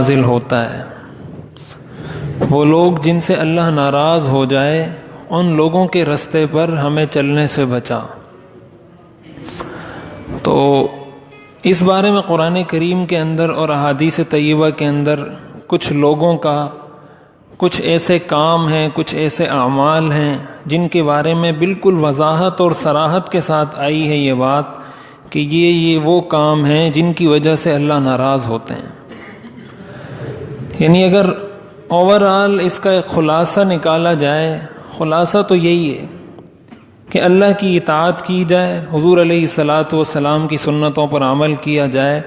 نازل ہوتا ہے۔ وہ لوگ جن سے اللہ ناراض ہو جائے ان لوگوں کے رستے پر ہمیں چلنے سے بچا۔ تو اس بارے میں قرآن کریم کے اندر اور احادیث طیبہ کے اندر کچھ لوگوں کا کچھ ایسے کام ہیں، کچھ ایسے اعمال ہیں جن کے بارے میں بالکل وضاحت اور صراحت کے ساتھ آئی ہے یہ بات کہ یہ وہ کام ہیں جن کی وجہ سے اللہ ناراض ہوتے ہیں۔ یعنی اگر اوورآل اس کا ایک خلاصہ نکالا جائے، خلاصہ تو یہی ہے کہ اللہ کی اطاعت کی جائے، حضور علیہ الصلاۃ والسلام کی سنتوں پر عمل کیا جائے،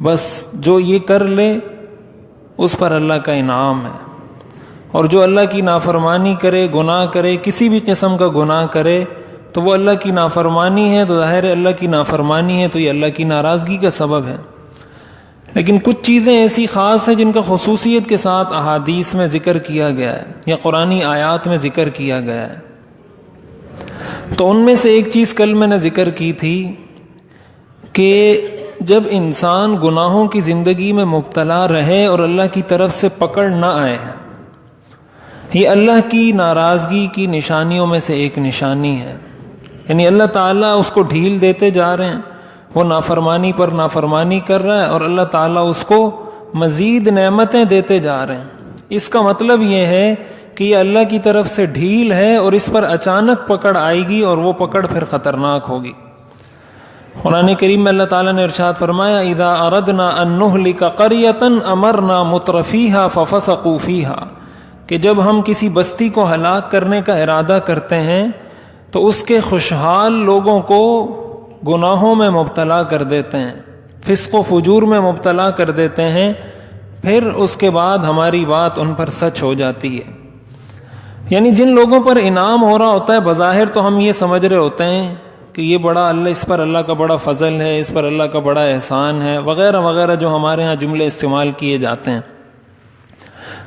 بس جو یہ کر لے اس پر اللہ کا انعام ہے۔ اور جو اللہ کی نافرمانی کرے، گناہ کرے، کسی بھی قسم کا گناہ کرے تو وہ اللہ کی نافرمانی ہے، تو ظاہر ہے اللہ کی نافرمانی ہے تو یہ اللہ کی ناراضگی کا سبب ہے۔ لیکن کچھ چیزیں ایسی خاص ہیں جن کا خصوصیت کے ساتھ احادیث میں ذکر کیا گیا ہے یا قرآنی آیات میں ذکر کیا گیا ہے۔ تو ان میں سے ایک چیز کل میں نے ذکر کی تھی کہ جب انسان گناہوں کی زندگی میں مبتلا رہے اور اللہ کی طرف سے پکڑ نہ آئے، یہ اللہ کی ناراضگی کی نشانیوں میں سے ایک نشانی ہے۔ یعنی اللہ تعالیٰ اس کو ڈھیل دیتے جا رہے ہیں، وہ نافرمانی پر نافرمانی کر رہا ہے اور اللہ تعالیٰ اس کو مزید نعمتیں دیتے جا رہے ہیں۔ اس کا مطلب یہ ہے کہ یہ اللہ کی طرف سے ڈھیل ہے اور اس پر اچانک پکڑ آئے گی اور وہ پکڑ پھر خطرناک ہوگی۔ قرآن کریم میں اللہ تعالیٰ نے ارشاد فرمایا اذا اردنا ان نہلک قریۃ امرنا مترفیہا ففسقوا فیہا، کہ جب ہم کسی بستی کو ہلاک کرنے کا ارادہ کرتے ہیں تو اس کے خوشحال لوگوں کو گناہوں میں مبتلا کر دیتے ہیں، فسق و فجور میں مبتلا کر دیتے ہیں، پھر اس کے بعد ہماری بات ان پر سچ ہو جاتی ہے۔ یعنی جن لوگوں پر انعام ہو رہا ہوتا ہے بظاہر تو ہم یہ سمجھ رہے ہوتے ہیں کہ یہ بڑا اس پر اللہ کا بڑا فضل ہے، اس پر اللہ کا بڑا احسان ہے وغیرہ وغیرہ، جو ہمارے ہاں جملے استعمال کیے جاتے ہیں،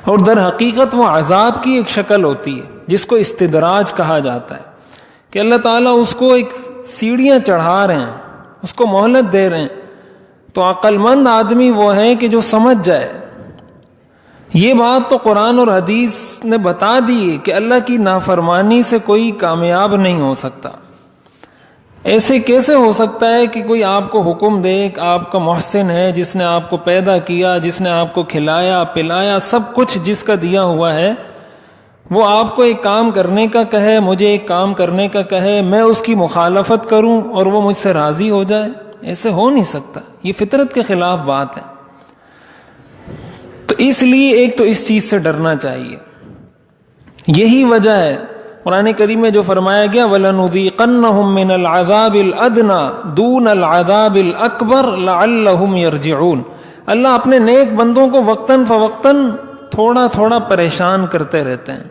اور در حقیقت وہ عذاب کی ایک شکل ہوتی ہے جس کو استدراج کہا جاتا ہے کہ اللہ تعالیٰ اس کو ایک سیڑھیاں چڑھا رہے ہیں، اس کو مہلت دے رہے ہیں۔ تو عقل مند آدمی وہ ہے کہ جو سمجھ جائے یہ بات تو قرآن اور حدیث نے بتا دی کہ اللہ کی نافرمانی سے کوئی کامیاب نہیں ہو سکتا۔ ایسے کیسے ہو سکتا ہے کہ کوئی آپ کو حکم دے کہ آپ کا محسن ہے، جس نے آپ کو پیدا کیا، جس نے آپ کو کھلایا پلایا، سب کچھ جس کا دیا ہوا ہے، وہ آپ کو ایک کام کرنے کا کہے، مجھے ایک کام کرنے کا کہے، میں اس کی مخالفت کروں اور وہ مجھ سے راضی ہو جائے؟ ایسے ہو نہیں سکتا، یہ فطرت کے خلاف بات ہے۔ تو اس لیے ایک تو اس چیز سے ڈرنا چاہیے، یہی وجہ ہے قرآن کریم میں جو فرمایا گیا وَلَنُذِيقَنَّهُم مِّنَ الْعَذَابِ الْأَدْنَىٰ دُونَ الْعَذَابِ الْأَكْبَرِ لَعَلَّهُمْ يَرْجِعُونَ، اللہ اپنے نیک بندوں کو وقتاً فوقتاً تھوڑا تھوڑا پریشان کرتے رہتے ہیں۔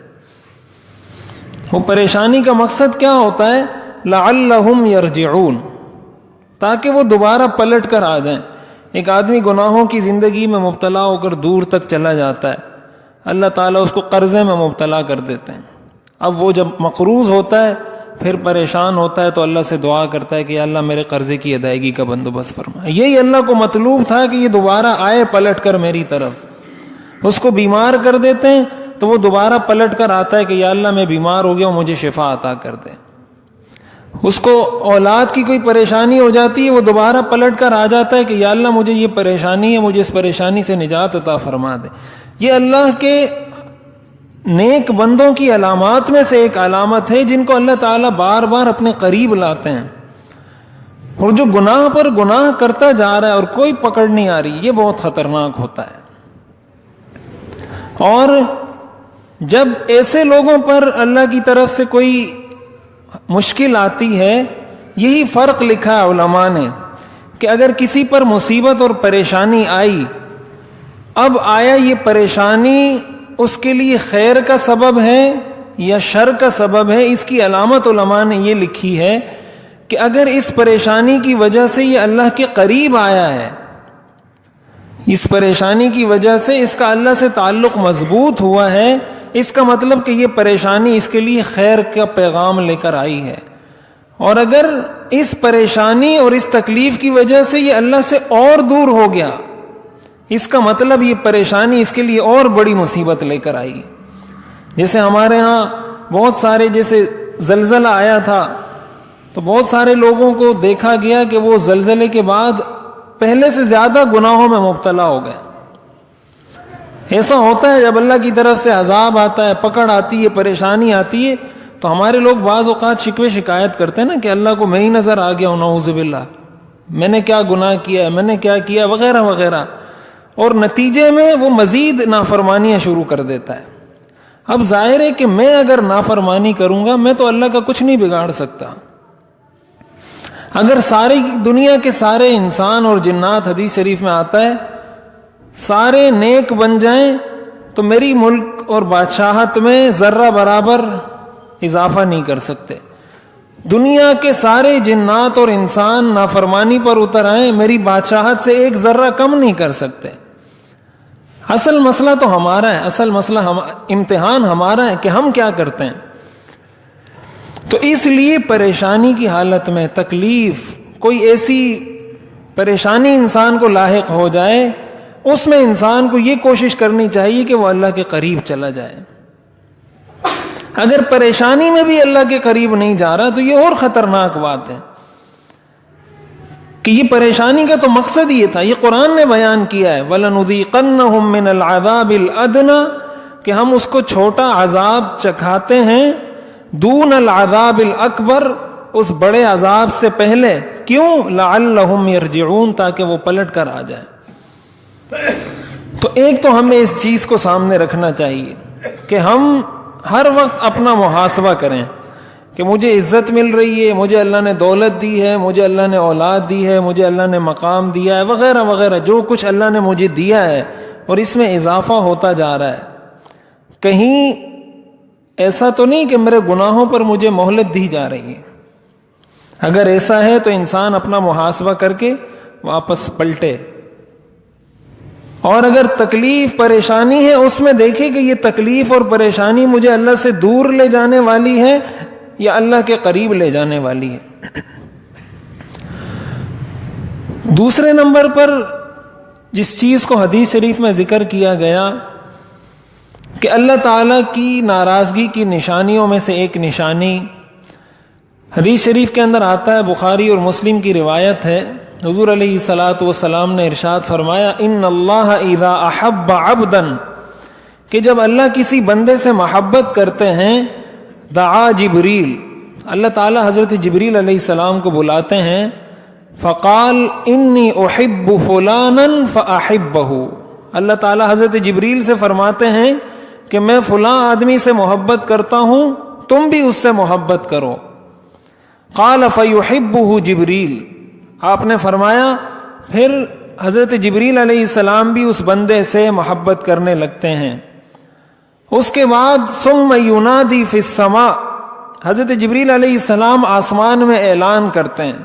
وہ پریشانی کا مقصد کیا ہوتا ہے؟ لَعَلَّهُمْ يَرْجِعُونَ، تاکہ وہ دوبارہ پلٹ کر آ جائیں۔ ایک آدمی گناہوں کی زندگی میں مبتلا ہو کر دور تک چلا جاتا ہے، اللہ تعالیٰ اس کو قرضے میں مبتلا کر دیتے ہیں۔ اب وہ جب مقروض ہوتا ہے پھر پریشان ہوتا ہے تو اللہ سے دعا کرتا ہے کہ یا اللہ میرے قرضے کی ادائیگی کا بندوبست فرما۔ یہی اللہ کو مطلوب تھا کہ یہ دوبارہ آئے پلٹ کر میری طرف۔ اس کو بیمار کر دیتے ہیں تو وہ دوبارہ پلٹ کر آتا ہے کہ یا اللہ میں بیمار ہو گیا ہوں، مجھے شفا عطا کر دے۔ اس کو اولاد کی کوئی پریشانی ہو جاتی ہے، وہ دوبارہ پلٹ کر آ جاتا ہے کہ یا اللہ مجھے یہ پریشانی ہے، مجھے اس پریشانی سے نجات عطا فرما دے۔ یہ اللہ کے نیک بندوں کی علامات میں سے ایک علامت ہے جن کو اللہ تعالیٰ بار بار اپنے قریب لاتے ہیں۔ اور جو گناہ پر گناہ کرتا جا رہا ہے اور کوئی پکڑ نہیں آ رہی، یہ بہت خطرناک ہوتا ہے۔ اور جب ایسے لوگوں پر اللہ کی طرف سے کوئی مشکل آتی ہے، یہی فرق لکھا ہے علماء نے کہ اگر کسی پر مصیبت اور پریشانی آئی، اب آیا یہ پریشانی اس کے لیے خیر کا سبب ہے یا شر کا سبب ہے، اس کی علامت علماء نے یہ لکھی ہے کہ اگر اس پریشانی کی وجہ سے یہ اللہ کے قریب آیا ہے، اس پریشانی کی وجہ سے اس کا اللہ سے تعلق مضبوط ہوا ہے، اس کا مطلب کہ یہ پریشانی اس کے لیے خیر کا پیغام لے کر آئی ہے۔ اور اگر اس پریشانی اور اس تکلیف کی وجہ سے یہ اللہ سے اور دور ہو گیا، اس کا مطلب یہ پریشانی اس کے لیے اور بڑی مصیبت لے کر آئی. جیسے ہمارے ہاں بہت سارے, جیسے زلزلہ آیا تھا تو بہت سارے لوگوں کو دیکھا گیا کہ وہ زلزلے کے بعد پہلے سے زیادہ گناہوں میں مبتلا ہو گئے. ایسا ہوتا ہے جب اللہ کی طرف سے عذاب آتا ہے, پکڑ آتی ہے, پریشانی آتی ہے, تو ہمارے لوگ بعض اوقات شکوے شکایت کرتے ہیں نا کہ اللہ کو میں ہی نظر آ گیا ہوں, نعوذ باللہ, میں نے کیا گناہ کیا ہے, میں نے کیا کیا وغیرہ وغیرہ, اور نتیجے میں وہ مزید نافرمانیاں شروع کر دیتا ہے. اب ظاہر ہے کہ میں اگر نافرمانی کروں گا میں تو اللہ کا کچھ نہیں بگاڑ سکتا. اگر ساری دنیا کے سارے انسان اور جنات, حدیث شریف میں آتا ہے, سارے نیک بن جائیں تو میری ملک اور بادشاہت میں ذرہ برابر اضافہ نہیں کر سکتے. دنیا کے سارے جنات اور انسان نافرمانی پر اتر آئیں, میری بادشاہت سے ایک ذرہ کم نہیں کر سکتے. اصل مسئلہ تو ہمارا ہے, اصل مسئلہ امتحان ہمارا ہے کہ ہم کیا کرتے ہیں. تو اس لیے پریشانی کی حالت میں, تکلیف, کوئی ایسی پریشانی انسان کو لاحق ہو جائے, اس میں انسان کو یہ کوشش کرنی چاہیے کہ وہ اللہ کے قریب چلا جائے. اگر پریشانی میں بھی اللہ کے قریب نہیں جا رہا تو یہ اور خطرناک بات ہے کہ یہ پریشانی کا تو مقصد یہ تھا, یہ قرآن نے بیان کیا ہے, وَلَنُذِيقَنَّهُم مِّنَ الْعَذَابِ الْأَدْنَىٰ, کہ ہم اس کو چھوٹا عذاب چکھاتے ہیں, دون العذاب الاکبر, اس بڑے عذاب سے پہلے. کیوں؟ لعلہم یرجعون, تاکہ وہ پلٹ کر آ جائیں. تو ایک تو ہمیں اس چیز کو سامنے رکھنا چاہیے کہ ہم ہر وقت اپنا محاسبہ کریں کہ مجھے عزت مل رہی ہے, مجھے اللہ نے دولت دی ہے, مجھے اللہ نے اولاد دی ہے, مجھے اللہ نے مقام دیا ہے, وغیرہ وغیرہ, جو کچھ اللہ نے مجھے دیا ہے, اور اس میں اضافہ ہوتا جا رہا ہے. کہیں ایسا تو نہیں کہ میرے گناہوں پر مجھے مہلت دی جا رہی ہے. اگر ایسا ہے تو انسان اپنا محاسبہ کر کے واپس پلٹے, اور اگر تکلیف پریشانی ہے اس میں دیکھے کہ یہ تکلیف اور پریشانی مجھے اللہ سے دور لے جانے والی ہے یا اللہ کے قریب لے جانے والی ہے. دوسرے نمبر پر جس چیز کو حدیث شریف میں ذکر کیا گیا کہ اللہ تعالیٰ کی ناراضگی کی نشانیوں میں سے ایک نشانی, حدیث شریف کے اندر آتا ہے, بخاری اور مسلم کی روایت ہے, حضور علیہ الصلاۃ والسلام نے ارشاد فرمایا, ان اللہ اذا احب عبدا, کہ جب اللہ کسی بندے سے محبت کرتے ہیں, دعا جبریل, اللہ تعالیٰ حضرت جبریل علیہ السلام کو بلاتے ہیں, فقال انی احب فلانا فاحبہ, اللہ تعالیٰ حضرت جبریل سے فرماتے ہیں کہ میں فلاں آدمی سے محبت کرتا ہوں, تم بھی اس سے محبت کرو. قال فیحبہ جبریل, آپ نے فرمایا پھر حضرت جبریل علیہ السلام بھی اس بندے سے محبت کرنے لگتے ہیں. اس کے بعد ثم ینادی فی السماء, حضرت جبریل علیہ السلام آسمان میں اعلان کرتے ہیں,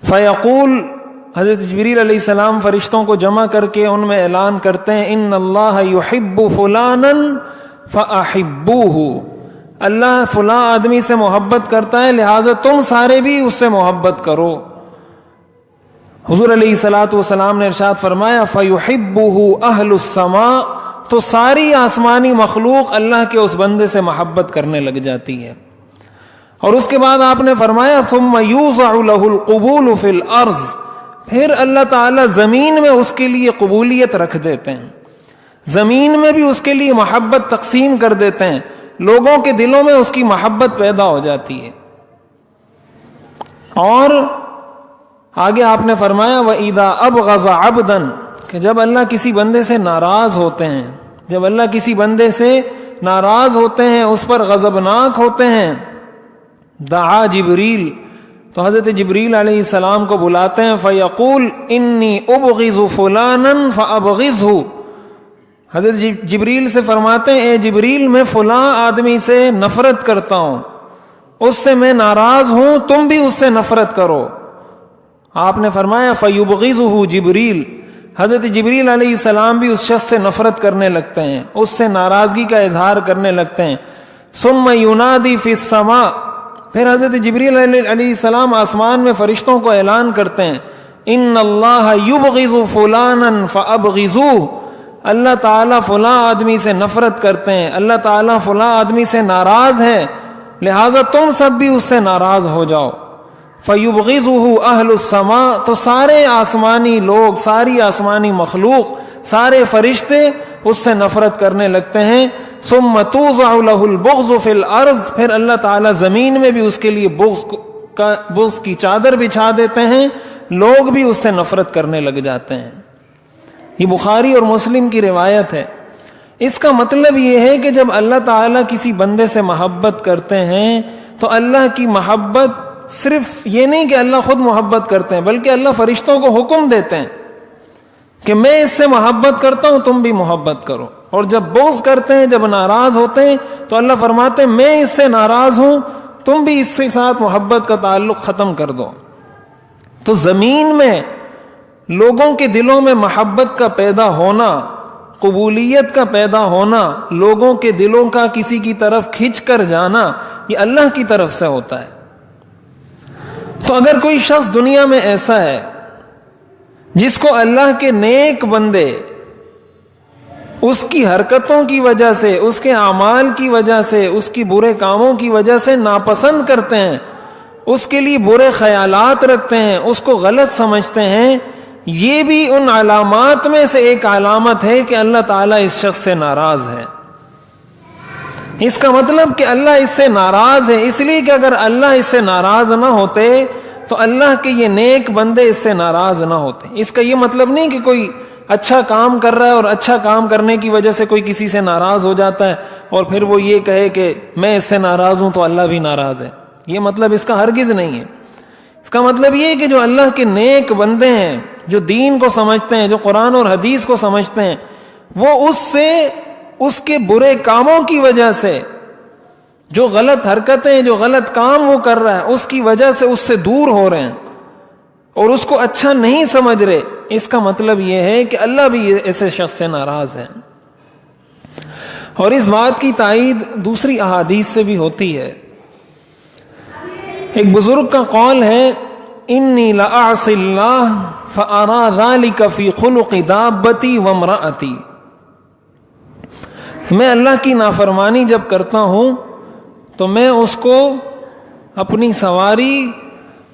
فیقول, حضرت جبریل علیہ السلام فرشتوں کو جمع کر کے ان میں اعلان کرتے ہیں, ان اللہ یحب فلانا فاحبوہ, اللہ فلاں آدمی سے محبت کرتا ہے لہٰذا تم سارے بھی اس سے محبت کرو. حضور علیہ الصلاۃ والسلام نے ارشاد فرمایا, فیحبہ اہل السماء, تو ساری آسمانی مخلوق اللہ کے اس بندے سے محبت کرنے لگ جاتی ہے. اور اس کے بعد آپ نے فرمایا, ثم یوضع لہ القبول فی الارض, پھر اللہ تعالیٰ زمین میں اس کے لیے قبولیت رکھ دیتے ہیں, زمین میں بھی اس کے لیے محبت تقسیم کر دیتے ہیں, لوگوں کے دلوں میں اس کی محبت پیدا ہو جاتی ہے. اور آگے آپ نے فرمایا, وَإِذَا أَبْغَضَ عَبْدًا, کہ جب اللہ کسی بندے سے ناراض ہوتے ہیں, جب اللہ کسی بندے سے ناراض ہوتے ہیں, اس پر غضبناک ہوتے ہیں, دعا جبریل, تو حضرت جبریل علیہ السلام کو بلاتے ہیں, فیقول انی ابغض فلانا فابغضہ, حضرت جبریل سے فرماتے ہیں, اے جبریل میں فلاں آدمی سے نفرت کرتا ہوں, اس سے میں ناراض ہوں, تم بھی اس سے نفرت کرو. آپ نے فرمایا فیبغضہ جبریل, حضرت جبریل علیہ السلام بھی اس شخص سے نفرت کرنے لگتے ہیں, اس سے ناراضگی کا اظہار کرنے لگتے ہیں. ثم ینادی فی السماء, پھر حضرت جبریل علیہ السلام آسمان میں فرشتوں کو اعلان کرتے ہیں, ان اللہ یبغض فلانا فابغضوہ، اللہ تعالیٰ فلاں آدمی سے نفرت کرتے ہیں، اللہ تعالیٰ فلاں آدمی سے ناراض ہے، لہٰذا تم سب بھی اس سے ناراض ہو جاؤ۔ فیبغضہ اہل السماء، تو سارے آسمانی لوگ، ساری آسمانی مخلوق، سارے فرشتے اس سے نفرت کرنے لگتے ہیں۔ ثم توضع له البغض فی الارض، پھر اللہ تعالیٰ زمین میں بھی اس کے لیے بغض کی چادر بچھا دیتے ہیں، لوگ بھی اس سے نفرت کرنے لگ جاتے ہیں۔ یہ بخاری اور مسلم کی روایت ہے۔ اس کا مطلب یہ ہے کہ جب اللہ تعالیٰ کسی بندے سے محبت کرتے ہیں تو اللہ کی محبت صرف یہ نہیں کہ اللہ خود محبت کرتے ہیں، بلکہ اللہ فرشتوں کو حکم دیتے ہیں کہ میں اس سے محبت کرتا ہوں، تم بھی محبت کرو۔ اور جب بغض کرتے ہیں، جب ناراض ہوتے ہیں، تو اللہ فرماتے ہیں میں اس سے ناراض ہوں، تم بھی اس کے ساتھ محبت کا تعلق ختم کر دو۔ تو زمین میں لوگوں کے دلوں میں محبت کا پیدا ہونا، قبولیت کا پیدا ہونا، لوگوں کے دلوں کا کسی کی طرف کھنچ کر جانا، یہ اللہ کی طرف سے ہوتا ہے۔ تو اگر کوئی شخص دنیا میں ایسا ہے جس کو اللہ کے نیک بندے اس کی حرکتوں کی وجہ سے، اس کے اعمال کی وجہ سے، اس کی برے کاموں کی وجہ سے ناپسند کرتے ہیں، اس کے لیے برے خیالات رکھتے ہیں، اس کو غلط سمجھتے ہیں، یہ بھی ان علامات میں سے ایک علامت ہے کہ اللہ تعالیٰ اس شخص سے ناراض ہے۔ اس کا مطلب کہ اللہ اس سے ناراض ہے، اس لیے کہ اگر اللہ اس سے ناراض نہ ہوتے تو اللہ کے یہ نیک بندے اس سے ناراض نہ ہوتے۔ اس کا یہ مطلب نہیں کہ کوئی اچھا کام کر رہا ہے اور اچھا کام کرنے کی وجہ سے کوئی کسی سے ناراض ہو جاتا ہے اور پھر وہ یہ کہے کہ میں اس سے ناراض ہوں تو اللہ بھی ناراض ہے، یہ مطلب اس کا ہرگز نہیں ہے۔ اس کا مطلب یہ ہے کہ جو اللہ کے نیک بندے ہیں، جو دین کو سمجھتے ہیں، جو قرآن اور حدیث کو سمجھتے ہیں، وہ اس سے، اس کے برے کاموں کی وجہ سے، جو غلط حرکتیں، جو غلط کام وہ کر رہا ہے اس کی وجہ سے اس سے دور ہو رہے ہیں اور اس کو اچھا نہیں سمجھ رہے۔ اس کا مطلب یہ ہے کہ اللہ بھی ایسے شخص سے ناراض ہے۔ اور اس بات کی تائید دوسری احادیث سے بھی ہوتی ہے۔ ایک بزرگ کا قول ہے، انی لأعصی اللہ فأرى ذلك فی خلق دابتی وامرأتی، میں اللہ کی نافرمانی جب کرتا ہوں تو میں اس کو اپنی سواری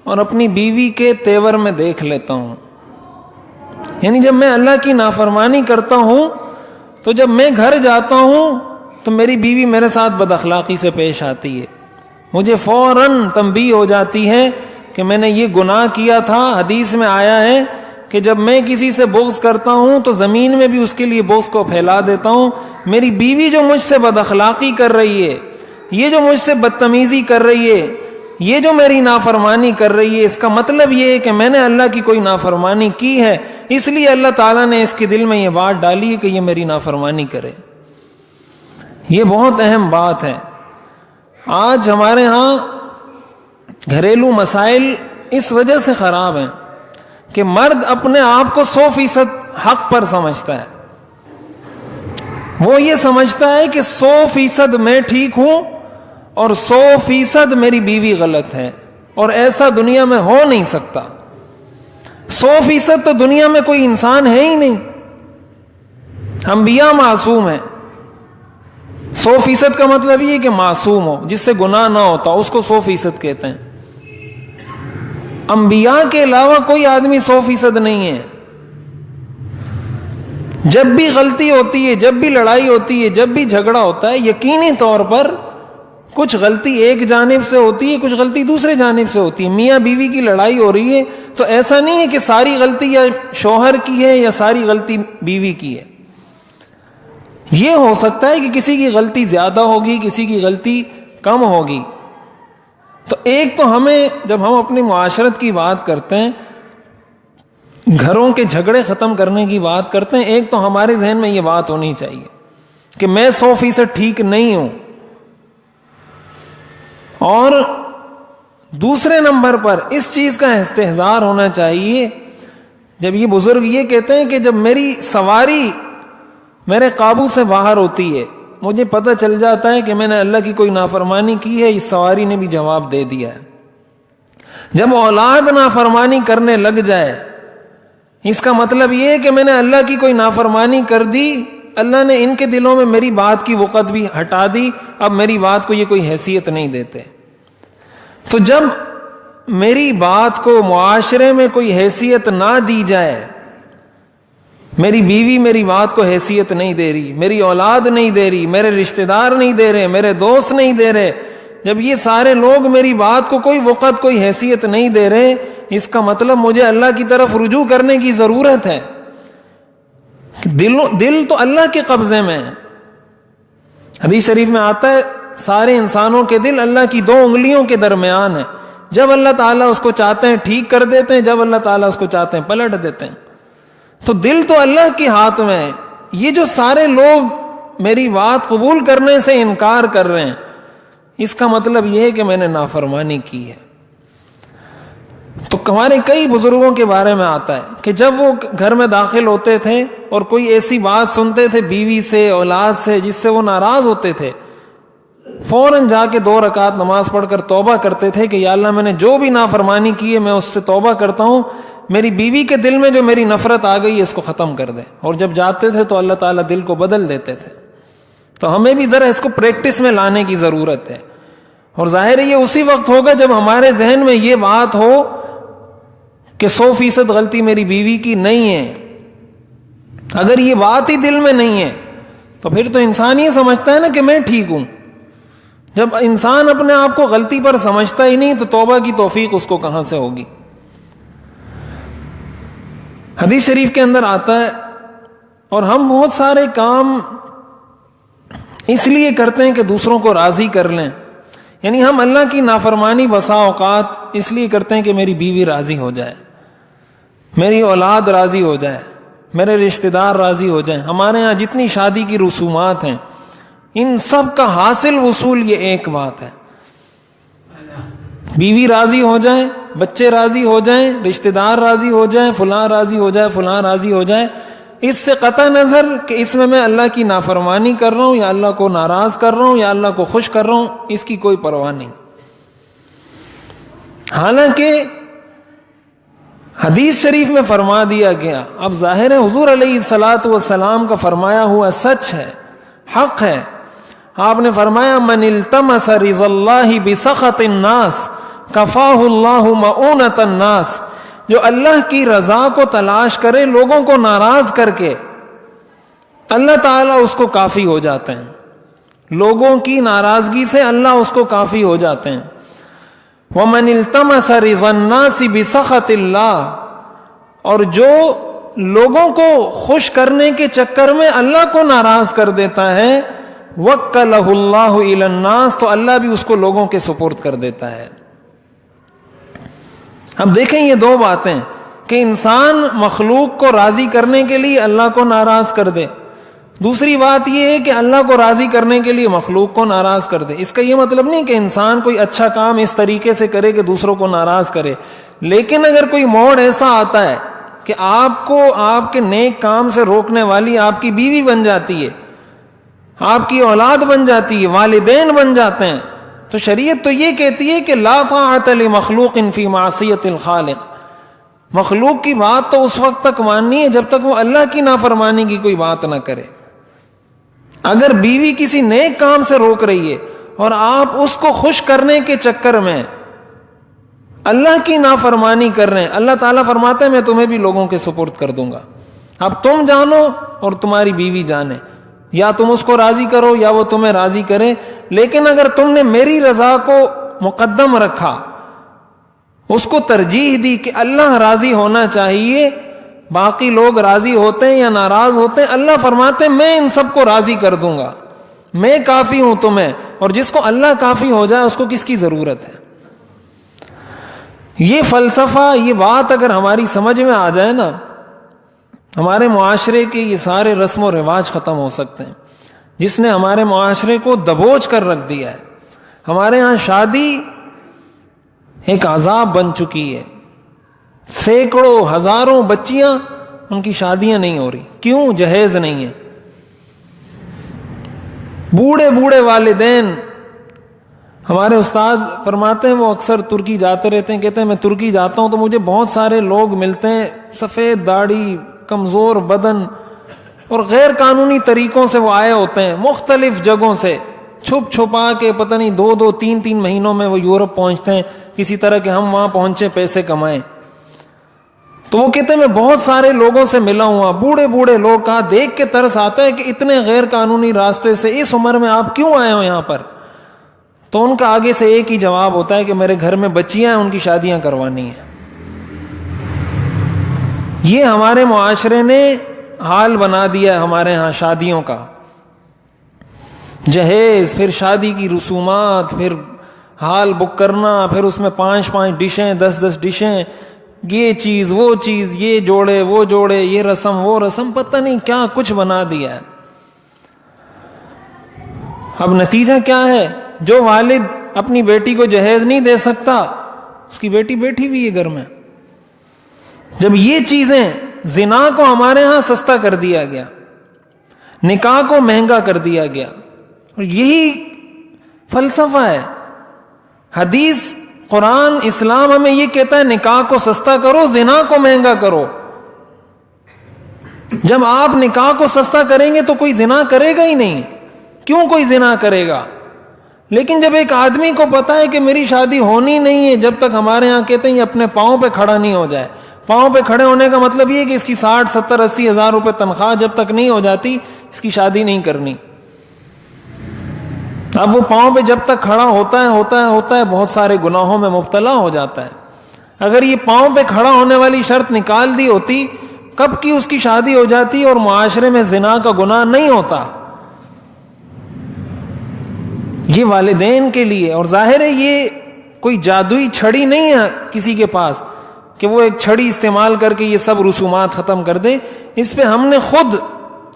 اور اپنی بیوی کے تیور میں دیکھ لیتا ہوں۔ یعنی جب میں اللہ کی نافرمانی کرتا ہوں تو جب میں گھر جاتا ہوں تو میری بیوی میرے ساتھ بد اخلاقی سے پیش آتی ہے، مجھے فوراً تنبیہ ہو جاتی ہے کہ میں نے یہ گناہ کیا تھا۔ حدیث میں آیا ہے کہ جب میں کسی سے بغض کرتا ہوں تو زمین میں بھی اس کے لیے بغض کو پھیلا دیتا ہوں۔ میری بیوی جو مجھ سے بد اخلاقی کر رہی ہے، یہ جو مجھ سے بدتمیزی کر رہی ہے، یہ جو میری نافرمانی کر رہی ہے، اس کا مطلب یہ ہے کہ میں نے اللہ کی کوئی نافرمانی کی ہے، اس لیے اللہ تعالیٰ نے اس کے دل میں یہ بات ڈالی ہے کہ یہ میری نافرمانی کرے۔ یہ بہت اہم بات ہے۔ آج ہمارے ہاں گھریلو مسائل اس وجہ سے خراب ہیں کہ مرد اپنے آپ کو 100% حق پر سمجھتا ہے۔ وہ یہ سمجھتا ہے کہ 100% میں ٹھیک ہوں اور 100% میری بیوی غلط ہے، اور ایسا دنیا میں ہو نہیں سکتا۔ 100% تو دنیا میں کوئی انسان ہے ہی نہیں، انبیاء معصوم ہیں۔ 100% کا مطلب یہ کہ معصوم ہو، جس سے گناہ نہ ہوتا، اس کو 100% کہتے ہیں۔ انبیاء کے علاوہ کوئی آدمی 100% نہیں ہے۔ جب بھی غلطی ہوتی ہے، جب بھی لڑائی ہوتی ہے، جب بھی جھگڑا ہوتا ہے، یقینی طور پر کچھ غلطی ایک جانب سے ہوتی ہے، کچھ غلطی دوسرے جانب سے ہوتی ہے۔ میاں بیوی کی لڑائی ہو رہی ہے تو ایسا نہیں ہے کہ ساری غلطی یا شوہر کی ہے یا ساری غلطی بیوی کی ہے۔ یہ ہو سکتا ہے کہ کسی کی غلطی زیادہ ہوگی، کسی کی غلطی کم ہوگی۔ تو ایک تو ہمیں، جب ہم اپنی معاشرت کی بات کرتے ہیں، گھروں کے جھگڑے ختم کرنے کی بات کرتے ہیں، ایک تو ہمارے ذہن میں یہ بات ہونی چاہیے کہ میں 100% ٹھیک نہیں ہوں، اور دوسرے نمبر پر اس چیز کا استحضار ہونا چاہیے، جب یہ بزرگ یہ کہتے ہیں کہ جب میری سواری میرے قابو سے باہر ہوتی ہے، مجھے پتہ چل جاتا ہے کہ میں نے اللہ کی کوئی نافرمانی کی ہے، اس سواری نے بھی جواب دے دیا ہے۔ جب اولاد نافرمانی کرنے لگ جائے اس کا مطلب یہ ہے کہ میں نے اللہ کی کوئی نافرمانی کر دی، اللہ نے ان کے دلوں میں میری بات کی وقت بھی ہٹا دی، اب میری بات کو یہ کوئی حیثیت نہیں دیتے۔ تو جب میری بات کو معاشرے میں کوئی حیثیت نہ دی جائے، میری بیوی میری بات کو حیثیت نہیں دے رہی، میری اولاد نہیں دے رہی، میرے رشتہ دار نہیں دے رہے، میرے دوست نہیں دے رہے، جب یہ سارے لوگ میری بات کو کوئی وقت کوئی حیثیت نہیں دے رہے، اس کا مطلب مجھے اللہ کی طرف رجوع کرنے کی ضرورت ہے۔ دل تو اللہ کے قبضے میں ہے۔ حدیث شریف میں آتا ہے سارے انسانوں کے دل اللہ کی 2 انگلیوں کے درمیان ہے، جب اللہ تعالیٰ اس کو چاہتے ہیں ٹھیک کر دیتے ہیں، جب اللہ تعالیٰ اس کو چاہتے ہیں پلٹ دیتے ہیں۔ تو دل تو اللہ کے ہاتھ میں ہے۔ یہ جو سارے لوگ میری بات قبول کرنے سے انکار کر رہے ہیں، اس کا مطلب یہ ہے کہ میں نے نافرمانی کی ہے۔ تو ہمارے کئی بزرگوں کے بارے میں آتا ہے کہ جب وہ گھر میں داخل ہوتے تھے اور کوئی ایسی بات سنتے تھے بیوی سے، اولاد سے، جس سے وہ ناراض ہوتے تھے، فوراً جا کے 2 رکعت نماز پڑھ کر توبہ کرتے تھے کہ یا اللہ میں نے جو بھی نافرمانی کی ہے میں اس سے توبہ کرتا ہوں، میری بیوی کے دل میں جو میری نفرت آ گئی ہے اس کو ختم کر دے۔ اور جب جاتے تھے تو اللہ تعالیٰ دل کو بدل دیتے تھے۔ تو ہمیں بھی ذرا اس کو پریکٹس میں لانے کی ضرورت ہے، اور ظاہر ہے یہ اسی وقت ہوگا جب ہمارے ذہن میں یہ بات ہو کہ 100% غلطی میری بیوی کی نہیں ہے۔ اگر یہ بات ہی دل میں نہیں ہے تو پھر تو انسان یہ سمجھتا ہے نا کہ میں ٹھیک ہوں۔ جب انسان اپنے آپ کو غلطی پر سمجھتا ہی نہیں تو توبہ کی توفیق اس کو کہاں سے ہوگی؟ حدیث شریف کے اندر آتا ہے، اور ہم بہت سارے کام اس لیے کرتے ہیں کہ دوسروں کو راضی کر لیں، یعنی ہم اللہ کی نافرمانی بسا اوقات اس لیے کرتے ہیں کہ میری بیوی راضی ہو جائے، میری اولاد راضی ہو جائے، میرے رشتہ دار راضی ہو جائیں۔ ہمارے ہاں جتنی شادی کی رسومات ہیں ان سب کا حاصل وصول یہ ایک بات ہے، بیوی راضی ہو جائے، بچے راضی ہو جائیں، رشتہ دار راضی ہو جائیں، فلاں راضی ہو جائے، فلاں راضی ہو جائے۔ اس سے قطع نظر کہ اس میں اللہ کی نافرمانی کر رہا ہوں یا اللہ کو ناراض کر رہا ہوں یا اللہ کو خوش کر رہا ہوں، اس کی کوئی پرواہ نہیں۔ حالانکہ حدیث شریف میں فرما دیا گیا، اب ظاہر ہے حضور علیہ الصلاۃ والسلام کا فرمایا ہوا سچ ہے، حق ہے۔ آپ نے فرمایا من التمس رضا اللہ بسخط الناس کفاہ اللہ مؤونۃ الناس، جو اللہ کی رضا کو تلاش کرے لوگوں کو ناراض کر کے، اللہ تعالیٰ اس کو کافی ہو جاتے ہیں۔ لوگوں کی ناراضگی سے اللہ اس کو کافی ہو جاتے ہیں۔ وَمَنِ الْتَمَسَ رِضَى النَّاسِ بِسَخَطِ اللَّهِ، اور جو لوگوں کو خوش کرنے کے چکر میں اللہ کو ناراض کر دیتا ہے، وَكَّلَهُ اللَّهُ إِلَى النَّاسِ، تو اللہ بھی اس کو لوگوں کے سپرد کر دیتا ہے۔ اب دیکھیں یہ 2 باتیں کہ انسان مخلوق کو راضی کرنے کے لیے اللہ کو ناراض کر دے، دوسری بات یہ ہے کہ اللہ کو راضی کرنے کے لیے مخلوق کو ناراض کر دے۔ اس کا یہ مطلب نہیں کہ انسان کوئی اچھا کام اس طریقے سے کرے کہ دوسروں کو ناراض کرے، لیکن اگر کوئی موڑ ایسا آتا ہے کہ آپ کو آپ کے نیک کام سے روکنے والی آپ کی بیوی بن جاتی ہے، آپ کی اولاد بن جاتی ہے، والدین بن جاتے ہیں، تو شریعت تو یہ کہتی ہے کہ لا طاعۃ لمخلوق فی معصیۃ الخالق، مخلوق کی بات تو اس وقت تک ماننی ہے جب تک وہ اللہ کی نافرمانی کی کوئی بات نہ کرے۔ اگر بیوی کسی نیک کام سے روک رہی ہے اور آپ اس کو خوش کرنے کے چکر میں اللہ کی نافرمانی کر رہے ہیں، اللہ تعالیٰ فرماتا ہے میں تمہیں بھی لوگوں کے سپرد کر دوں گا، اب تم جانو اور تمہاری بیوی جانے، یا تم اس کو راضی کرو یا وہ تمہیں راضی کرے۔ لیکن اگر تم نے میری رضا کو مقدم رکھا، اس کو ترجیح دی کہ اللہ راضی ہونا چاہیے، باقی لوگ راضی ہوتے ہیں یا ناراض ہوتے ہیں، اللہ فرماتے ہیں میں ان سب کو راضی کر دوں گا، میں کافی ہوں تمہیں، اور جس کو اللہ کافی ہو جائے اس کو کس کی ضرورت ہے؟ یہ فلسفہ، یہ بات اگر ہماری سمجھ میں آ جائے نا، ہمارے معاشرے کے یہ سارے رسم و رواج ختم ہو سکتے ہیں، جس نے ہمارے معاشرے کو دبوچ کر رکھ دیا ہے۔ ہمارے ہاں شادی ایک عذاب بن چکی ہے، سینکڑوں ہزاروں بچیاں ان کی شادیاں نہیں ہو رہی، کیوں؟ جہیز نہیں ہے۔ بوڑھے بوڑھے والدین ہمارے استاد فرماتے ہیں وہ اکثر ترکی جاتے رہتے ہیں، کہتے ہیں میں ترکی جاتا ہوں تو مجھے بہت سارے لوگ ملتے ہیں، سفید داڑھی، کمزور بدن، اور غیر قانونی طریقوں سے وہ آئے ہوتے ہیں، مختلف جگہوں سے چھپ چھپا کے، پتہ نہیں 2-3 مہینوں میں وہ یورپ پہنچتے ہیں کسی طرح کہ ہم وہاں پہنچے پیسے کمائیں۔ تو وہ کہتے ہیں میں بہت سارے لوگوں سے ملا ہوا، بوڑھے لوگ، کہا دیکھ کے ترس آتا ہے کہ اتنے غیر قانونی راستے سے اس عمر میں آپ کیوں آئے ہو یہاں پر؟ تو ان کا آگے سے ایک ہی جواب ہوتا ہے کہ میرے گھر میں بچیاں ہیں، ان کی شادیاں کروانی ہیں۔ یہ ہمارے معاشرے نے حال بنا دیا ہے ہمارے ہاں شادیوں کا، جہیز، پھر شادی کی رسومات، پھر ہال بک کرنا، پھر اس میں 5 ڈشیں، 10 ڈشیں، یہ چیز وہ چیز، یہ جوڑے وہ جوڑے، یہ رسم وہ رسم، پتہ نہیں کیا کچھ بنا دیا ہے۔ اب نتیجہ کیا ہے؟ جو والد اپنی بیٹی کو جہیز نہیں دے سکتا، اس کی بیٹی بیٹھی ہوئی ہے گھر میں۔ جب یہ چیزیں، زنا کو ہمارے ہاں سستا کر دیا گیا، نکاح کو مہنگا کر دیا گیا، اور یہی فلسفہ ہے۔ حدیث، قرآن، اسلام ہمیں یہ کہتا ہے نکاح کو سستا کرو، زنا کو مہنگا کرو۔ جب آپ نکاح کو سستا کریں گے تو کوئی زنا کرے گا ہی نہیں۔ کیوں کوئی زنا کرے گا؟ لیکن جب ایک آدمی کو پتا ہے کہ میری شادی ہونی نہیں ہے جب تک، ہمارے ہاں کہتے ہیں یہ اپنے پاؤں پہ کھڑا نہیں ہو جائے۔ پاؤں پہ کھڑے ہونے کا مطلب یہ کہ اس کی 60, 70, 80 ہزار روپے تنخواہ جب تک نہیں ہو جاتی اس کی شادی نہیں کرنی۔ اب وہ پاؤں پہ جب تک کھڑا ہوتا ہے بہت سارے گناہوں میں مبتلا ہو جاتا ہے۔ اگر یہ پاؤں پہ کھڑا ہونے والی شرط نکال دی ہوتی، کب کی اس کی شادی ہو جاتی اور معاشرے میں زنا کا گناہ نہیں ہوتا۔ یہ والدین کے لیے، اور ظاہر ہے یہ کوئی جادوئی چھڑی نہیں ہے کسی کے پاس کہ وہ ایک چھڑی استعمال کر کے یہ سب رسومات ختم کر دے۔ اس پہ ہم نے خود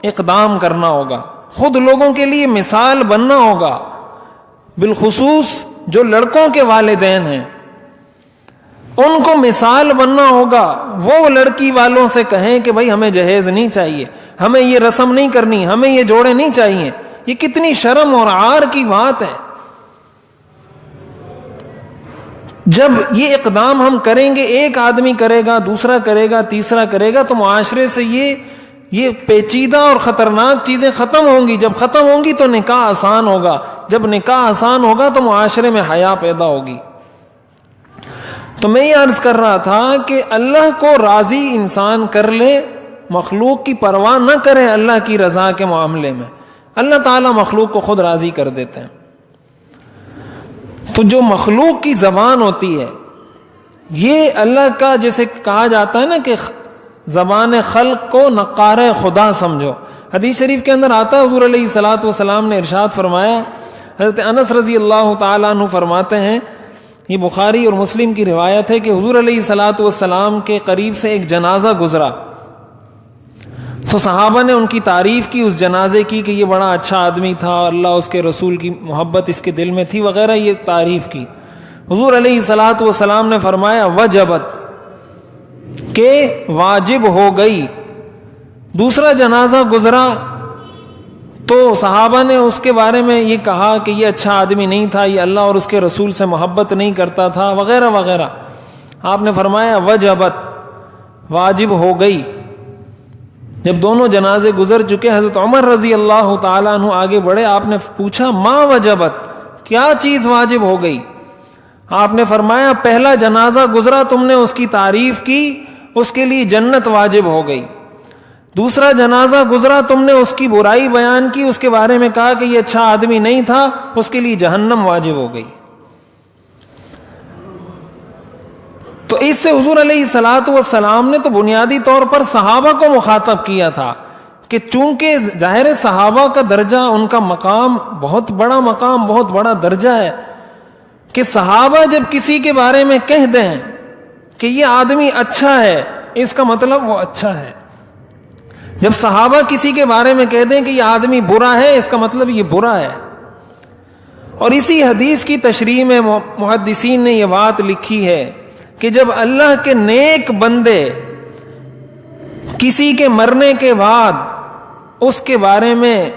اقدام کرنا ہوگا، خود لوگوں کے لیے مثال بننا ہوگا، بالخصوص جو لڑکوں کے والدین ہیں ان کو مثال بننا ہوگا۔ وہ لڑکی والوں سے کہیں کہ بھائی ہمیں جہیز نہیں چاہیے، ہمیں یہ رسم نہیں کرنی، ہمیں یہ جوڑے نہیں چاہیے۔ یہ کتنی شرم اور عار کی بات ہے۔ جب یہ اقدام ہم کریں گے، ایک آدمی کرے گا، دوسرا کرے گا، تیسرا کرے گا، تو معاشرے سے یہ پیچیدہ اور خطرناک چیزیں ختم ہوں گی۔ جب ختم ہوں گی تو نکاح آسان ہوگا، جب نکاح آسان ہوگا تو معاشرے میں حیا پیدا ہوگی۔ تو میں یہ عرض کر رہا تھا کہ اللہ کو راضی انسان کر لے، مخلوق کی پرواہ نہ کرے اللہ کی رضا کے معاملے میں، اللہ تعالیٰ مخلوق کو خود راضی کر دیتے ہیں۔ تو جو مخلوق کی زبان ہوتی ہے، یہ اللہ کا، جیسے کہا جاتا ہے نا کہ زبان خلق کو نقار خدا سمجھو۔ حدیث شریف کے اندر آتا ہے، حضور علیہ الصلوۃ والسلام نے ارشاد فرمایا، حضرت انس رضی اللہ تعالیٰ عنہ فرماتے ہیں، یہ بخاری اور مسلم کی روایت ہے کہ حضور علیہ الصلوۃ والسلام کے قریب سے ایک جنازہ گزرا تو صحابہ نے ان کی تعریف کی، اس جنازے کی کہ یہ بڑا اچھا آدمی تھا، اللہ اس کے رسول کی محبت اس کے دل میں تھی وغیرہ، یہ تعریف کی۔ حضور علیہ الصلوۃ والسلام نے فرمایا وجبت، کہ واجب ہو گئی۔ دوسرا جنازہ گزرا تو صحابہ نے اس کے بارے میں یہ کہا کہ یہ اچھا آدمی نہیں تھا، یہ اللہ اور اس کے رسول سے محبت نہیں کرتا تھا وغیرہ وغیرہ۔ آپ نے فرمایا وجبت، واجب ہو گئی۔ جب دونوں جنازے گزر چکے، حضرت عمر رضی اللہ تعالیٰ عنہ آگے بڑھے، آپ نے پوچھا ما وجبت، کیا چیز واجب ہو گئی؟ آپ نے فرمایا پہلا جنازہ گزرا، تم نے اس کی تعریف کی، اس کے لیے جنت واجب ہو گئی۔ دوسرا جنازہ گزرا، تم نے اس کی برائی بیان کی، اس کے بارے میں کہا کہ یہ اچھا آدمی نہیں تھا، اس کے لیے جہنم واجب ہو گئی۔ تو اس سے حضور علیہ الصلوۃ والسلام نے تو بنیادی طور پر صحابہ کو مخاطب کیا تھا کہ چونکہ ظاہر صحابہ کا درجہ، ان کا مقام بہت بڑا مقام، بہت بڑا درجہ ہے کہ صحابہ جب کسی کے بارے میں کہہ دیں کہ یہ آدمی اچھا ہے، اس کا مطلب وہ اچھا ہے۔ جب صحابہ کسی کے بارے میں کہہ دیں کہ یہ آدمی برا ہے، اس کا مطلب یہ برا ہے۔ اور اسی حدیث کی تشریح میں محدثین نے یہ بات لکھی ہے کہ جب اللہ کے نیک بندے کسی کے مرنے کے بعد اس کے بارے میں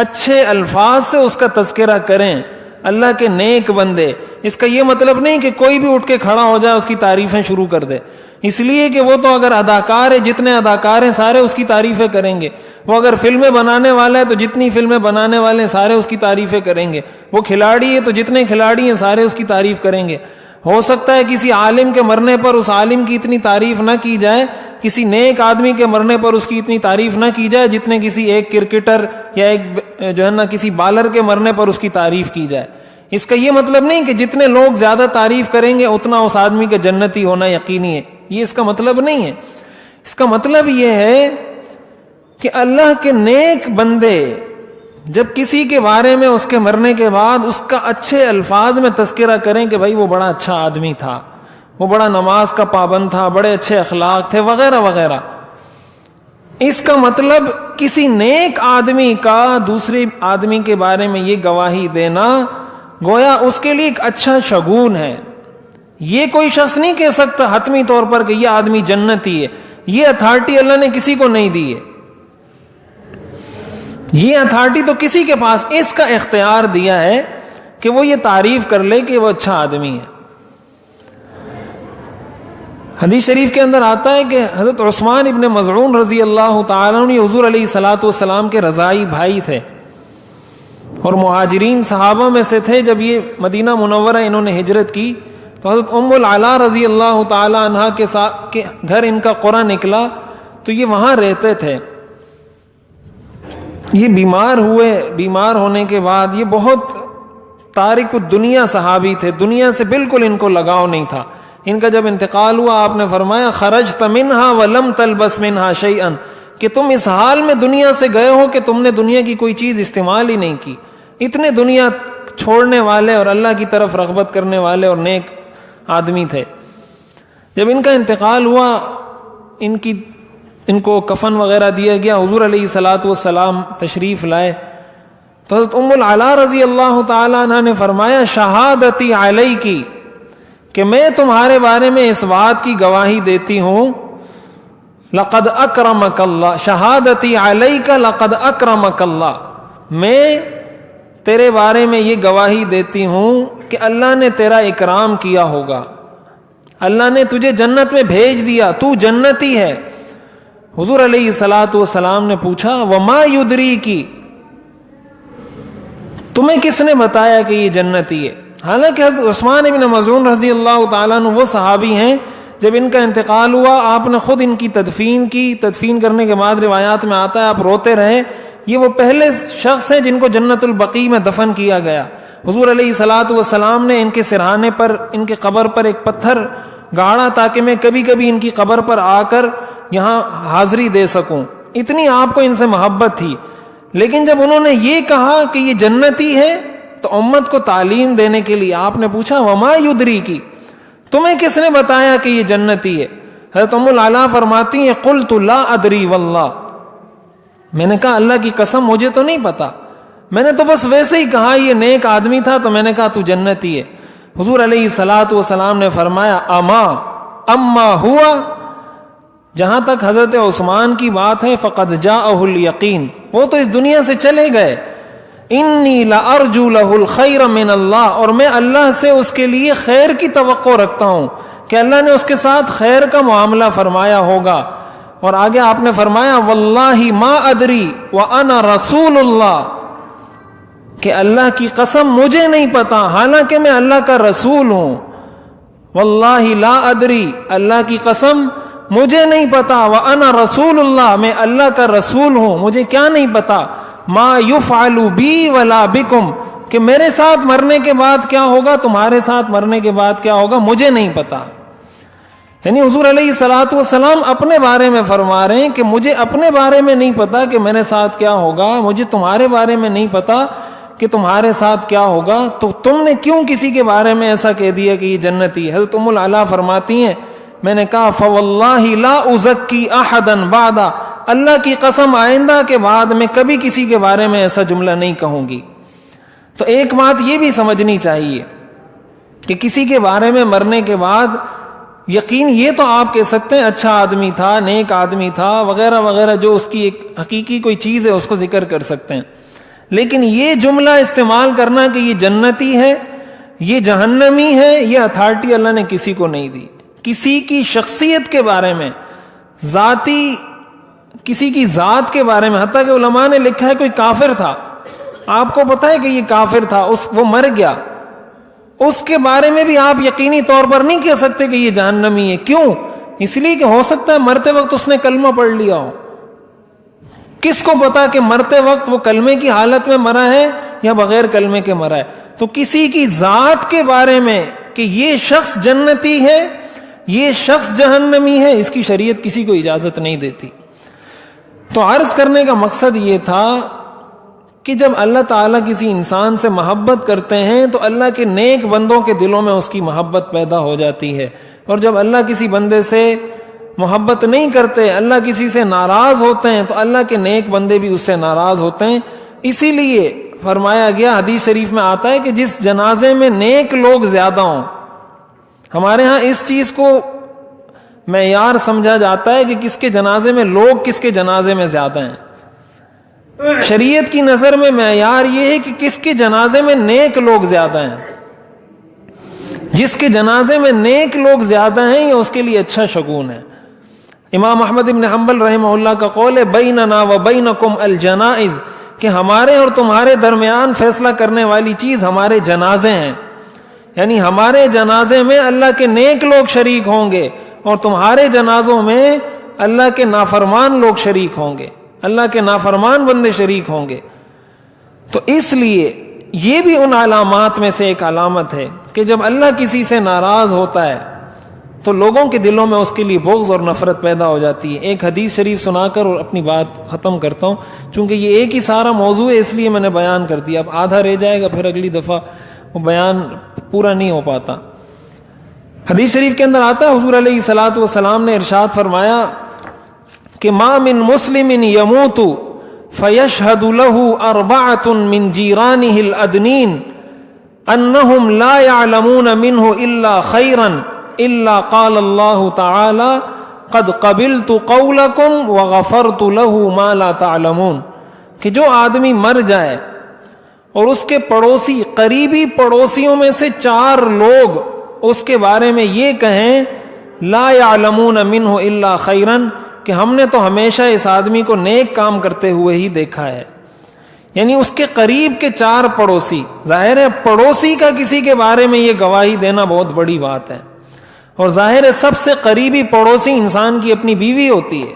اچھے الفاظ سے اس کا تذکرہ کریں، اللہ کے نیک بندے. اس کا یہ مطلب نہیں کہ کوئی بھی اٹھ کے کھڑا ہو جائے اس کی تعریفیں شروع کر دے, اس لیے کہ وہ تو اگر اداکار ہے, جتنے اداکار ہیں سارے اس کی تعریفیں کریں گے. وہ اگر فلمیں بنانے والا ہے تو جتنی فلمیں بنانے والے ہیں سارے اس کی تعریفیں کریں گے. وہ کھلاڑی ہے تو جتنے کھلاڑی ہیں سارے اس کی تعریف کریں گے. ہو سکتا ہے کسی عالم کے مرنے پر اس عالم کی اتنی تعریف نہ کی جائے, کسی نیک آدمی کے مرنے پر اس کی اتنی تعریف نہ کی جائے جتنے کسی ایک کرکٹر یا ایک جو ہے نا کسی بالر کے مرنے پر اس کی تعریف کی جائے. اس کا یہ مطلب نہیں کہ جتنے لوگ زیادہ تعریف کریں گے اتنا اس آدمی کا جنتی ہونا یقینی ہے, یہ اس کا مطلب نہیں ہے. اس کا مطلب یہ ہے کہ اللہ کے نیک بندے جب کسی کے بارے میں اس کے مرنے کے بعد اس کا اچھے الفاظ میں تذکرہ کریں کہ بھائی وہ بڑا اچھا آدمی تھا, وہ بڑا نماز کا پابند تھا, بڑے اچھے اخلاق تھے وغیرہ وغیرہ, اس کا مطلب کسی نیک آدمی کا دوسرے آدمی کے بارے میں یہ گواہی دینا گویا اس کے لیے ایک اچھا شگون ہے. یہ کوئی شخص نہیں کہہ سکتا حتمی طور پر کہ یہ آدمی جنتی ہے. یہ اتھارٹی اللہ نے کسی کو نہیں دی ہے, یہ اتھارٹی تو کسی کے پاس اس کا اختیار دیا ہے کہ وہ یہ تعریف کر لے کہ وہ اچھا آدمی ہے. حدیث شریف کے اندر آتا ہے کہ حضرت عثمان ابن مظعون رضی اللہ تعالیٰ عنہ حضور علیہ الصلوۃ والسلام کے رضائی بھائی تھے اور مہاجرین صحابہ میں سے تھے. جب یہ مدینہ منورہ انہوں نے ہجرت کی تو حضرت ام العلا رضی اللہ تعالی عنہا کے ساتھ گھر ان کا قرہ نکلا تو یہ وہاں رہتے تھے. یہ بیمار ہوئے, بیمار ہونے کے بعد یہ بہت تارک الدنیا صحابی تھے, دنیا سے بالکل ان کو لگاؤ نہیں تھا. ان کا جب انتقال ہوا آپ نے فرمایا خرجت منہا ولم تلبس منہا شیئا, کہ تم اس حال میں دنیا سے گئے ہو کہ تم نے دنیا کی کوئی چیز استعمال ہی نہیں کی. اتنے دنیا چھوڑنے والے اور اللہ کی طرف رغبت کرنے والے اور نیک آدمی تھے. جب ان کا انتقال ہوا ان کو کفن وغیرہ دیا گیا, حضور علیہ الصلوۃ والسلام تشریف لائے تو حضرت ام العلا رضی اللہ تعالی عنہ نے فرمایا شہادتی علیکی, کہ میں تمہارے بارے میں اس بات کی گواہی دیتی ہوں لقد اکرمک اللہ, شہادتی علیک لقد اکرمک اللہ, میں تیرے بارے میں یہ گواہی دیتی ہوں کہ اللہ نے تیرا اکرام کیا ہوگا, اللہ نے تجھے جنت میں بھیج دیا, تو جنتی ہے. حضور علیہ الصلوۃ والسلام نے پوچھا وما یدریکی, تمہیں کس نے بتایا کہ یہ جنتی ہے؟ حالانکہ حضرت عثمان ابن مظعون رضی اللہ تعالیٰ عنہ وہ صحابی ہیں جب ان کا انتقال ہوا آپ نے خود ان کی تدفین کی. تدفین کرنے کے بعد روایات میں آتا ہے آپ روتے رہے. یہ وہ پہلے شخص ہیں جن کو جنت البقیع میں دفن کیا گیا. حضور علیہ الصلوۃ والسلام نے ان کے سرہانے پر, ان کے قبر پر ایک پتھر گاڑا تاکہ میں کبھی کبھی ان کی قبر پر آ کر یہاں حاضری دے سکوں. اتنی آپ کو ان سے محبت تھی. لیکن جب انہوں نے یہ کہا کہ یہ جنتی ہے تو امت کو تعلیم دینے کے لیے آپ نے پوچھا وما یدریکی, تمہیں کس نے بتایا کہ یہ جنتی ہے؟ حضرت ام العلا فرماتی ہیں قلت لا ادری واللہ, میں نے کہا اللہ کی قسم مجھے تو نہیں پتا, میں نے تو بس ویسے ہی کہا یہ نیک آدمی تھا تو میں نے کہا تو جنتی ہے. حضور علیہ الصلوۃ والسلام نے فرمایا اما ہوا, جہاں تک حضرت عثمان کی بات ہے فقد جاءہ الیقین, وہ تو اس دنیا سے چلے گئے. انی لارجو لہ الخیر من اللہ, اور میں اللہ سے اس کے لیے خیر کی توقع رکھتا ہوں کہ اللہ نے اس کے ساتھ خیر کا معاملہ فرمایا ہوگا. اور آگے آپ نے فرمایا واللہ ما ادری وانا رسول اللہ, کہ اللہ کی قسم مجھے نہیں پتا حالانکہ میں اللہ کا رسول ہوں. واللہ لا ادری, اللہ کی قسم مجھے نہیں پتا, وانا رسول اللہ, میں اللہ کا رسول ہوں, مجھے کیا نہیں پتا, ما یفعل بی ولا بکم, کہ میرے ساتھ مرنے کے بعد کیا ہوگا, تمہارے ساتھ مرنے کے بعد کیا ہوگا, مجھے نہیں پتا. یعنی حضور علیہ الصلوۃ والسلام اپنے بارے میں فرما رہے ہیں کہ مجھے اپنے بارے میں نہیں پتا کہ میرے ساتھ کیا ہوگا, مجھے تمہارے بارے میں نہیں پتا کہ تمہارے ساتھ کیا ہوگا, تو تم نے کیوں کسی کے بارے میں ایسا کہہ دیا کہ یہ جنتی ہے؟ حضرت ام العلا فرماتی ہیں میں نے کہا فواللہ لا ازکی احدا بعدا, اللہ کی قسم آئندہ کے بعد میں کبھی کسی کے بارے میں ایسا جملہ نہیں کہوں گی. تو ایک بات یہ بھی سمجھنی چاہیے کہ کسی کے بارے میں مرنے کے بعد یقین یہ تو آپ کہہ سکتے ہیں اچھا آدمی تھا, نیک آدمی تھا وغیرہ وغیرہ, جو اس کی ایک حقیقی کوئی چیز ہے اس کو ذکر کر سکتے ہیں. لیکن یہ جملہ استعمال کرنا کہ یہ جنتی ہے یہ جہنمی ہے، یہ اتھارٹی اللہ نے کسی کو نہیں دی. کسی کی شخصیت کے بارے میں، ذاتی کسی کی ذات کے بارے میں، حتیٰ کہ علماء نے لکھا ہے کوئی کافر تھا، آپ کو پتا ہے کہ یہ کافر تھا، وہ مر گیا، اس کے بارے میں بھی آپ یقینی طور پر نہیں کہہ سکتے کہ یہ جہنمی ہے. کیوں؟ اس لیے کہ ہو سکتا ہے مرتے وقت اس نے کلمہ پڑھ لیا ہو. کس کو پتا کہ مرتے وقت وہ کلمے کی حالت میں مرا ہے یا بغیر کلمے کے مرا ہے. تو کسی کی ذات کے بارے میں کہ یہ شخص جنتی ہے یہ شخص جہنمی ہے، اس کی شریعت کسی کو اجازت نہیں دیتی. تو عرض کرنے کا مقصد یہ تھا کہ جب اللہ تعالیٰ کسی انسان سے محبت کرتے ہیں تو اللہ کے نیک بندوں کے دلوں میں اس کی محبت پیدا ہو جاتی ہے، اور جب اللہ کسی بندے سے محبت نہیں کرتے، اللہ کسی سے ناراض ہوتے ہیں، تو اللہ کے نیک بندے بھی اس سے ناراض ہوتے ہیں. اسی لیے فرمایا گیا، حدیث شریف میں آتا ہے کہ جس جنازے میں نیک لوگ زیادہ ہوں، ہمارے ہاں اس چیز کو معیار سمجھا جاتا ہے کہ کس کے جنازے میں لوگ کس کے جنازے میں زیادہ ہیں. شریعت کی نظر میں معیار یہ ہے کہ کس کے جنازے میں نیک لوگ زیادہ ہیں. جس کے جنازے میں نیک لوگ زیادہ ہیں یہ اس کے لیے اچھا شگون ہے. امام احمد بن حنبل رحمہ اللہ کا قول ہے، بیننا و بینکم الجنائز، کہ ہمارے اور تمہارے درمیان فیصلہ کرنے والی چیز ہمارے جنازے ہیں. یعنی ہمارے جنازے میں اللہ کے نیک لوگ شریک ہوں گے اور تمہارے جنازوں میں اللہ کے نافرمان لوگ شریک ہوں گے، اللہ کے نافرمان بندے شریک ہوں گے. تو اس لیے یہ بھی ان علامات میں سے ایک علامت ہے کہ جب اللہ کسی سے ناراض ہوتا ہے تو لوگوں کے دلوں میں اس کے لیے بغض اور نفرت پیدا ہو جاتی ہے. ایک حدیث شریف سنا کر اور اپنی بات ختم کرتا ہوں، چونکہ یہ ایک ہی سارا موضوع ہے اس لیے میں نے بیان کر دیا. اب آدھا رہ جائے گا، پھر اگلی دفعہ وہ بیان پورا نہیں ہو پاتا. حدیث شریف کے اندر آتا ہے، حضور علیہ الصلوۃ والسلام نے ارشاد فرمایا کہ ما من مسلم یموت فیشہد له 4 من جیرانہ الادنین انہم لا يعلمون منہ الا خیرا الا قال اللہ تعالی قد قبلت قولکم وغفرت له ما لا تعلمون. کہ جو آدمی مر جائے اور اس کے پڑوسی، قریبی پڑوسیوں میں سے 4 لوگ اس کے بارے میں یہ کہیں لا يعلمون منہ الا خیرا، کہ ہم نے تو ہمیشہ اس آدمی کو نیک کام کرتے ہوئے ہی دیکھا ہے. یعنی اس کے قریب کے 4 پڑوسی، ظاہر ہے پڑوسی کا کسی کے بارے میں یہ گواہی دینا بہت بڑی بات ہے، اور ظاہر ہے سب سے قریبی پڑوسی انسان کی اپنی بیوی ہوتی ہے.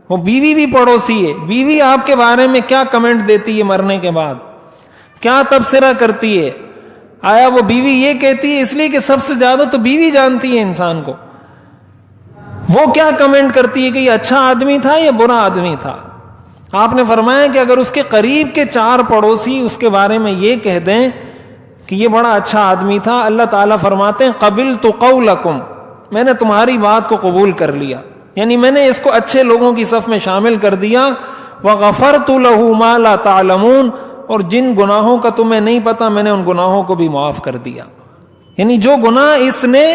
وہ بیوی بھی پڑوسی ہے. بیوی آپ کے بارے میں کیا کمنٹ دیتی ہے مرنے کے بعد، کیا تبصرہ کرتی ہے؟ آیا وہ بیوی یہ کہتی ہے اس لیے کہ سب سے زیادہ تو بیوی جانتی ہے انسان کو، وہ کیا کمنٹ کرتی ہے کہ یہ اچھا آدمی تھا یا برا آدمی تھا؟ آپ نے فرمایا کہ اگر اس کے قریب کے 4 پڑوسی اس کے بارے میں یہ کہہ دیں کہ یہ بڑا اچھا آدمی تھا، اللہ تعالیٰ فرماتے ہیں قبلت قولکم، میں نے تمہاری بات کو قبول کر لیا، یعنی میں نے اس کو اچھے لوگوں کی صف میں شامل کر دیا. وغفرت له ما لا تعلمون، اور جن گناہوں کا تمہیں نہیں پتا میں نے ان گناہوں کو بھی معاف کر دیا. یعنی جو گناہ اس نے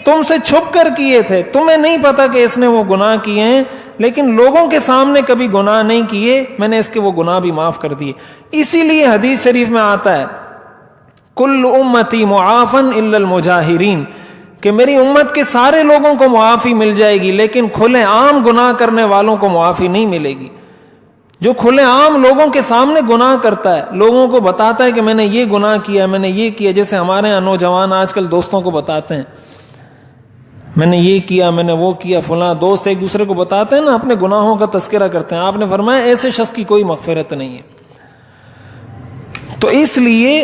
تم سے چھپ کر کیے تھے، تمہیں نہیں پتا کہ اس نے وہ گناہ کیے ہیں، لیکن لوگوں کے سامنے کبھی گناہ نہیں کیے، میں نے اس کے وہ گناہ بھی معاف کر دیے. اسی لیے حدیث شریف میں آتا ہے کل امتی معافن الا المجاہرین، کہ میری امت کے سارے لوگوں کو معافی مل جائے گی لیکن کھلے عام گناہ کرنے والوں کو معافی نہیں ملے گی. جو کھلے عام لوگوں کے سامنے گناہ کرتا ہے، لوگوں کو بتاتا ہے کہ میں نے یہ گناہ کیا، میں نے یہ کیا، جیسے ہمارے یہاں نوجوان آج کل دوستوں کو بتاتے ہیں میں نے یہ کیا، میں نے وہ کیا، فلاں دوست ایک دوسرے کو بتاتے ہیں نا، اپنے گناہوں کا تذکرہ کرتے ہیں. آپ نے فرمایا ایسے شخص کی کوئی مغفرت نہیں ہے. تو اس لیے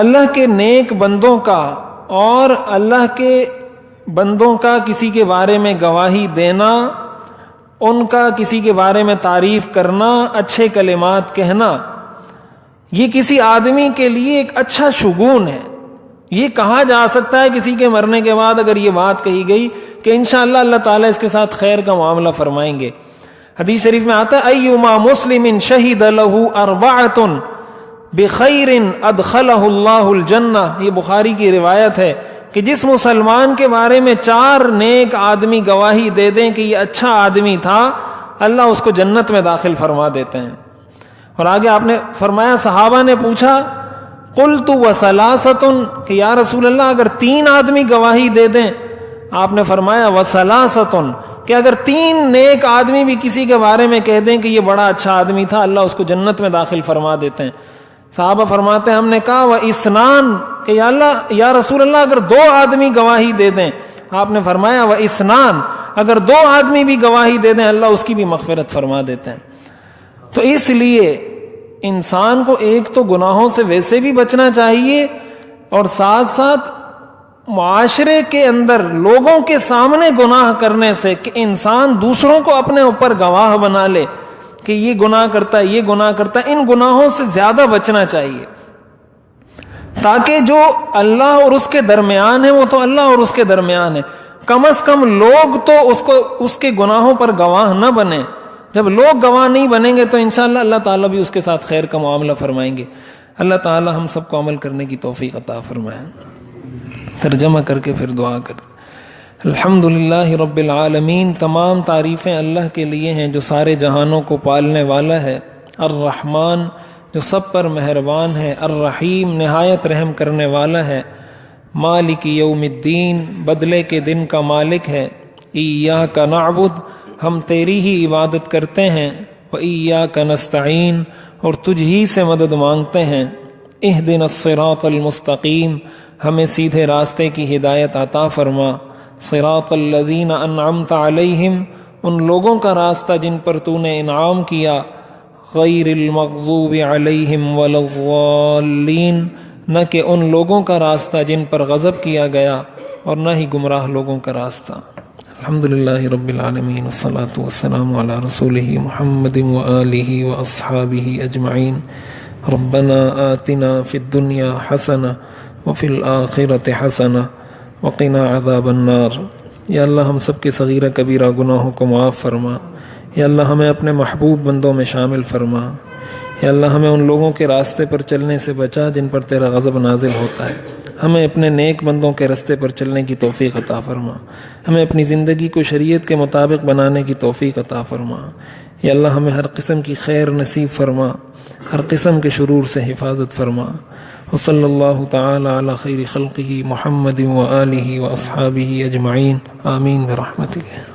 اللہ کے نیک بندوں کا اور اللہ کے بندوں کا کسی کے بارے میں گواہی دینا، ان کا کسی کے بارے میں تعریف کرنا، اچھے کلمات کہنا، یہ کسی آدمی کے لیے ایک اچھا شگون ہے. یہ کہا جا سکتا ہے کسی کے مرنے کے بعد اگر یہ بات کہی گئی کہ انشاءاللہ اللہ تعالیٰ اس کے ساتھ خیر کا معاملہ فرمائیں گے. حدیث شریف میں آتا ہے ایما مسلم شہد لہ 4 بخیر ادخلہ اللہ الجنہ، یہ بخاری کی روایت ہے کہ جس مسلمان کے بارے میں 4 نیک آدمی گواہی دے دیں کہ یہ اچھا آدمی تھا، اللہ اس کو جنت میں داخل فرما دیتے ہیں. اور آگے آپ نے فرمایا صحابہ نے پوچھا قلت وثلاثۃ کہ یا رسول اللہ اگر 3 آدمی گواہی دے دیں، آپ نے فرمایا وثلاثۃ کہ اگر 3 نیک آدمی بھی کسی کے بارے میں کہہ دیں کہ یہ بڑا اچھا آدمی تھا، اللہ اس کو جنت میں داخل فرما دیتے ہیں۔ صحابہ فرماتے ہیں ہم نے کہا واسنان کہ یا اللہ یا رسول اللہ اگر 2 آدمی گواہی دے دیں، آپ نے فرمایا واسنان اگر 2 آدمی بھی گواہی دے دیں اللہ اس کی بھی مغفرت فرما دیتے ہیں۔ تو اس لیے انسان کو ایک تو گناہوں سے ویسے بھی بچنا چاہیے، اور ساتھ ساتھ معاشرے کے اندر لوگوں کے سامنے گناہ کرنے سے کہ انسان دوسروں کو اپنے اوپر گواہ بنا لے کہ یہ گناہ کرتا ہے، یہ گناہ کرتا ہے، ان گناہوں سے زیادہ بچنا چاہیے، تاکہ جو اللہ اور اس کے درمیان ہے وہ تو اللہ اور اس کے درمیان ہے، کم از کم لوگ تو اس کے گناہوں پر گواہ نہ بنیں۔ جب لوگ گواہ نہیں بنیں گے تو انشاءاللہ اللہ تعالیٰ بھی اس کے ساتھ خیر کا معاملہ فرمائیں گے۔ اللہ تعالیٰ ہم سب کو عمل کرنے کی توفیق عطا فرمائے۔ ترجمہ کر کے پھر دعا کریں۔ الحمدللہ رب العالمین، تمام تعریفیں اللہ کے لیے ہیں جو سارے جہانوں کو پالنے والا ہے، الرحمن جو سب پر مہربان ہے، الرحیم نہایت رحم کرنے والا ہے، مالک یوم الدین بدلے کے دن کا مالک ہے، ایاک نعبد ہم تیری ہی عبادت کرتے ہیں، وایاک نستعین اور تجھ ہی سے مدد مانگتے ہیں، اہدنا الصراط المستقیم ہمیں سیدھے راستے کی ہدایت عطا فرما، صراط الذین انعمت علیہم ان لوگوں کا راستہ جن پر تو نے انعام کیا، غیر المغضوب علیہم ولا الضالین نہ کہ ان لوگوں کا راستہ جن پر غضب کیا گیا اور نہ ہی گمراہ لوگوں کا راستہ۔ الحمدللہ رب العالمین والصلاة والسلام علی رسولہ محمد وآلہ واصحابہ اجمعین۔ ربنا آتنا فی الدنیا حسنہ وفی الآخرۃ حسنہ وقنا عذاب النار۔ یا اللہ ہم سب کے صغیرہ کبیرہ گناہوں کو معاف فرما، یا اللہ ہمیں اپنے محبوب بندوں میں شامل فرما، یا اللہ ہمیں ان لوگوں کے راستے پر چلنے سے بچا جن پر تیرا غضب نازل ہوتا ہے، ہمیں اپنے نیک بندوں کے راستے پر چلنے کی توفیق عطا فرما، ہمیں اپنی زندگی کو شریعت کے مطابق بنانے کی توفیق عطا فرما، یا اللہ ہمیں ہر قسم کی خیر نصیب فرما، ہر قسم کے شرور سے حفاظت فرما۔ وصلی اللہ تعالی علی خیر خلقہ محمد وآلہ واصحابہ اجمعین، آمین برحمتک۔